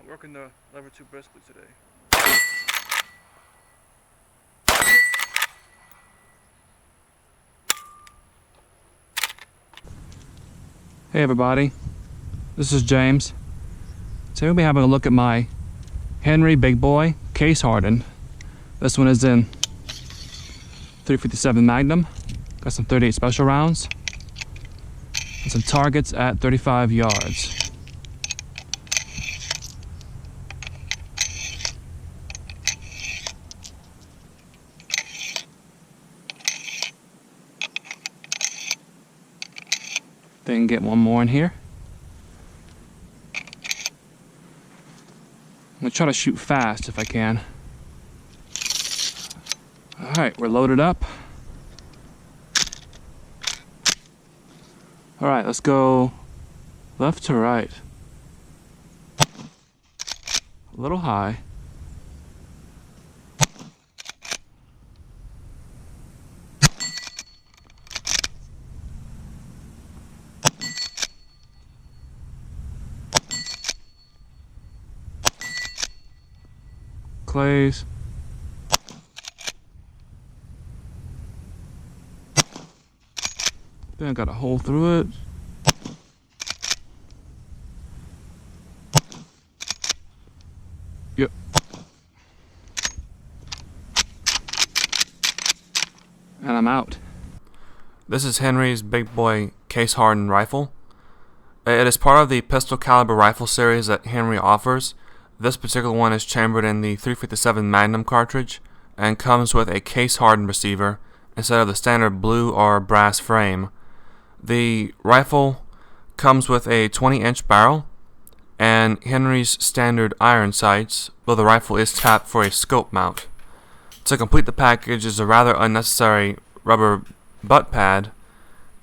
Not working the lever too briskly today. Hey everybody, this is James. Today we'll be having a look at my Henry Big Boy Casehardened. This one is in 357 Magnum. Got some 38 special rounds and some targets at 35 yards. Then get one more in here. I'm gonna try to shoot fast if I can. Alright, we're loaded up. Alright, let's go left to right. A little high. Clays. Then I got a hole through it. Yep. And I'm out. This is Henry's Big Boy Case-Hardened rifle. It is part of the pistol caliber rifle series that Henry offers. This particular one is chambered in the 357 Magnum cartridge and comes with a case-hardened receiver instead of the standard blue or brass frame. The rifle comes with a 20-inch barrel and Henry's standard iron sights, though the rifle is tapped for a scope mount. To complete the package is a rather unnecessary rubber butt pad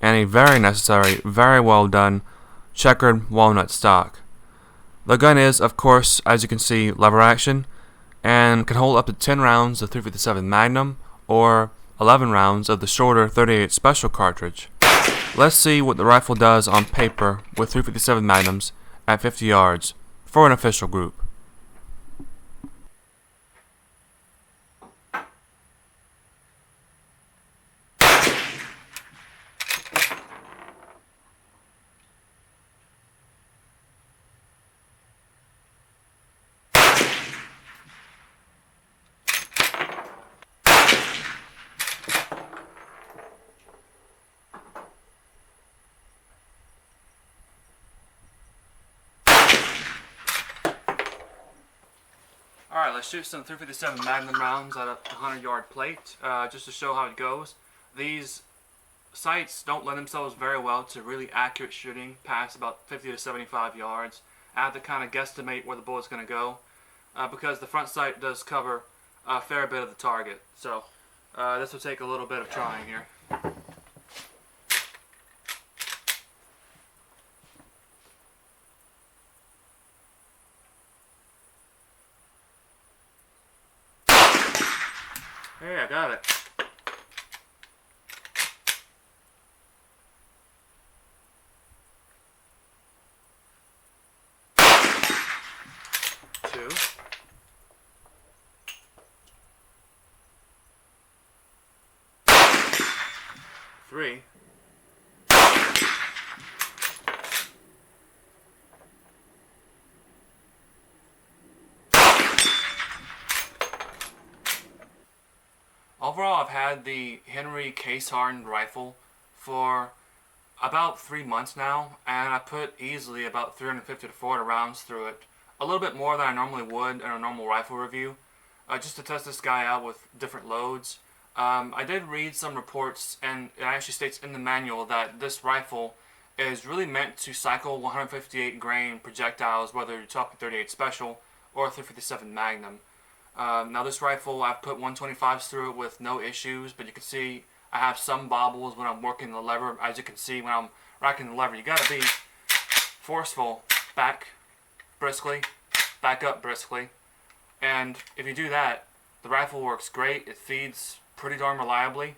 and a very necessary, very well done checkered walnut stock. The gun is, of course, as you can see, lever action and can hold up to 10 rounds of 357 Magnum or 11 rounds of the shorter 38 Special cartridge. Let's see what the rifle does on paper with 357 Magnums at 50 yards for an official group. Alright, let's shoot some 357 Magnum rounds at a 100-yard plate, just to show how it goes. These sights don't lend themselves very well to really accurate shooting past about 50 to 75 yards. I have to kind of guesstimate where the bullet's going to go, because the front sight does cover a fair bit of the target. So this will take a little bit of trying here. Hey, I got it. Two. Three. Overall, I've had the Henry Case-Hardened rifle for about 3 months now, and I put easily about 350 to 400 rounds through it. A little bit more than I normally would in a normal rifle review, just to test this guy out with different loads. I did read some reports, and it actually states in the manual that this rifle is really meant to cycle 158 grain projectiles, whether you're talking 38 Special or 357 Magnum. Now this rifle, I've put 125s through it with no issues, but you can see I have some bobbles when I'm working the lever. As you can see, when I'm racking the lever, you gotta be forceful, back briskly, back up briskly, and if you do that, the rifle works great. It feeds pretty darn reliably.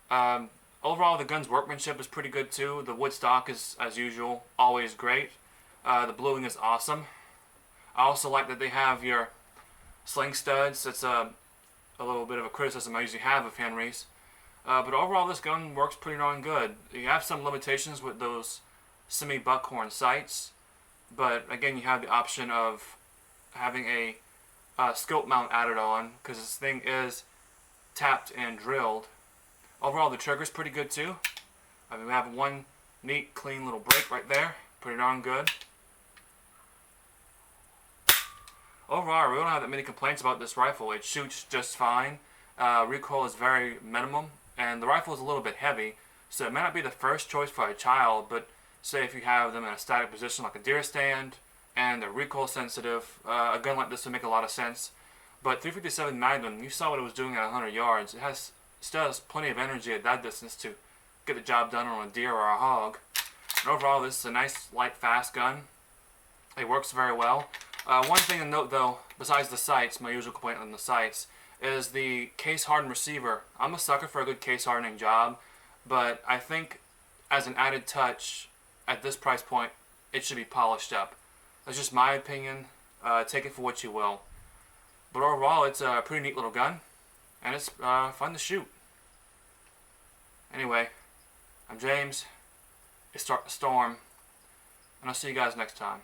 Overall, the gun's workmanship is pretty good too. The wood stock is, as usual, always great. The bluing is awesome. I also like that they have your sling studs. It's a little bit of a criticism I usually have of Henry's. But overall, this gun works pretty darn good. You have some limitations with those semi-buckhorn sights, but again, you have the option of having a scope mount added on because this thing is tapped and drilled. Overall, the trigger's pretty good too. I mean, we have one neat, clean little break right there. Pretty darn good. Overall, I really don't have that many complaints about this rifle. It shoots just fine. Recoil is very minimum, and the rifle is a little bit heavy, so it may not be the first choice for a child, but say if you have them in a static position like a deer stand, and they're recoil sensitive, a gun like this would make a lot of sense. But 357 Magnum, you saw what it was doing at 100 yards. It still has plenty of energy at that distance to get the job done on a deer or a hog. And overall, this is a nice, light, fast gun. It works very well. One thing to note though, besides the sights, my usual complaint on the sights, is the case-hardened receiver. I'm a sucker for a good case-hardening job, but I think as an added touch, at this price point, it should be polished up. That's just my opinion. Take it for what you will. But overall, it's a pretty neat little gun, and it's fun to shoot. Anyway, I'm James. It's Start the Storm, and I'll see you guys next time.